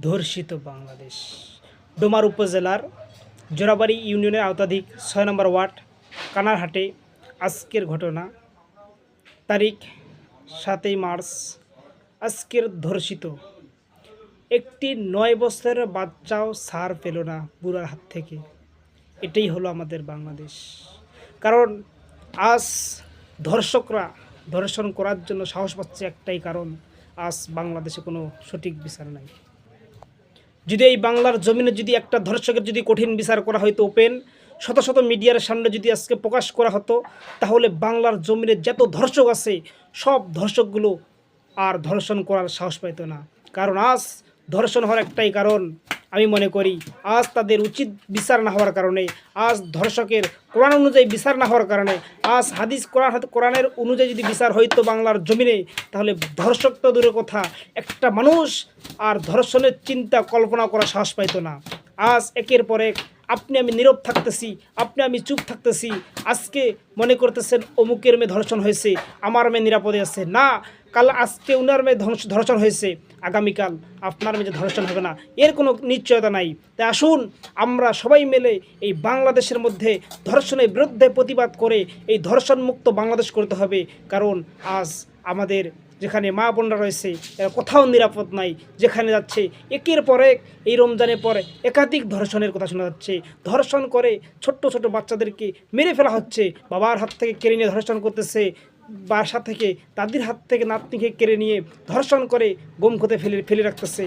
ধর্ষিত বাংলাদেশ। ডোমার উপজেলার জোড়াবাড়ি ইউনিয়নের আওতাধীন ৬ নম্বর ওয়ার্ড কানারহাটে আজকের ঘটনা। তারিখ ৭ই মার্চ। আজকের ধর্ষিত একটি ৯ বছরের বাচ্চাও ছাড় পেল না বুড়ার হাত থেকে। এটাই হলো আমাদের বাংলাদেশ। কারণ আজ ধর্ষকরা ধর্ষণ করার জন্য সাহস পাচ্ছে একটাই কারণ, আজ বাংলাদেশে কোনো সঠিক বিচার নাই। যদি এই বাংলার জমিনে যদি একটা ধর্ষকের যদি কঠিন বিচার করা হয়তো, ওপেন শত শত মিডিয়ার সামনে যদি আজকে প্রকাশ করা হতো, তাহলে বাংলার জমিনে যত ধর্ষক আছে সব ধর্ষকগুলো আর ধর্ষণ করার সাহস পাইত না। কারণ আজ ধর্ষণ হওয়ার একটাই কারণ, আমি মনে করি আজ তাদের উচিত বিচার না হওয়ার কারণে, আজ ধর্ষকের কোরআন অনুযায়ী বিচার না হওয়ার কারণে, আজ হাদিস কোরআনের অনুযায়ী যদি বিচার হইতো বাংলার জমিনে, তাহলে ধর্ষক তো দূরের কথা, একটা মানুষ আর ধর্ষণের চিন্তা কল্পনা করা সাহস পাইতো না। আজ একের পর এক আপনি আমি নীরব থাকতেছি, আপনি আমি চুপ থাকতেছি। আজকে মনে করতেছেন অমুকের মেয়ে ধর্ষণ হয়েছে, আমার মেয়ে নিরাপদে আছে না। কাল আজকে উনার মেয়ে ধর্ষণ হয়েছে, আগামীকাল আপনার মেয়ে ধর্ষণ হবে না, এর কোনো নিশ্চয়তা নাই। তাই আসুন আমরা সবাই মিলে এই বাংলাদেশের মধ্যে ধর্ষণের বিরুদ্ধে প্রতিবাদ করে এই ধর্ষণ মুক্ত বাংলাদেশ করতে হবে। কারণ আজ আমাদের যেখানে মা বোনরা রয়েছে এরা কোথাও নিরাপদ নাই। যেখানে যাচ্ছে একের পর এক এই রমজানের পরে একাধিক ধর্ষণের কথা শোনা যাচ্ছে। ধর্ষণ করে ছোট্ট ছোট বাচ্চাদেরকে মেরে ফেলা হচ্ছে, বাবার হাত থেকে কেড়ে নিয়ে ধর্ষণ করতেছে, বাসা থেকে দাদির হাত থেকে নাতনিকে কেড়ে নিয়ে ধর্ষণ করে গম খেতে ফেলে রাখতেছে।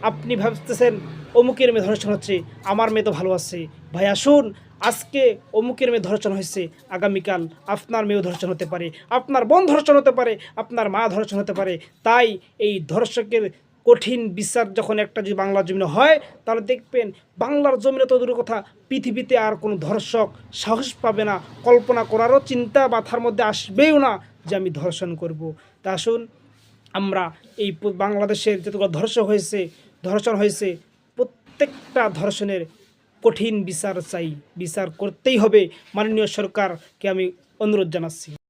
আপনি ভাবতেছেন অমুকের মেয়ে ধর্ষণ হচ্ছে, আমার মেয়ে তো ভালো আছে। ভাই আসুন, আজকে অমুকের মেয়ে ধর্ষণ হয়েছে, আগামীকাল আপনার মেয়েও ধর্ষণ হতে পারে, আপনার বোন ধর্ষণ হতে পারে, আপনার মা ধর্ষণ হতে পারে। তাই এই ধর্ষকের কঠিন বিচার যখন একটা যদি বাংলার জমিনে হয়, তাহলে দেখবেন বাংলার জমিনে তো দূরের কথা, পৃথিবীতে আর কোনো ধর্ষক সাহস পাবে না, কল্পনা করারও চিন্তা মাথার মধ্যে আসবেও না যে আমি ধর্ষণ করব। তা আসুন আমরা এই বাংলাদেশের যতগুলো ধর্ষণ হয়েছে প্রত্যেকটা ধর্ষণের কঠিন বিচার চাই, বিচার করতেই হবে। মাননীয় সরকারকে আমি অনুরোধ জানাচ্ছি।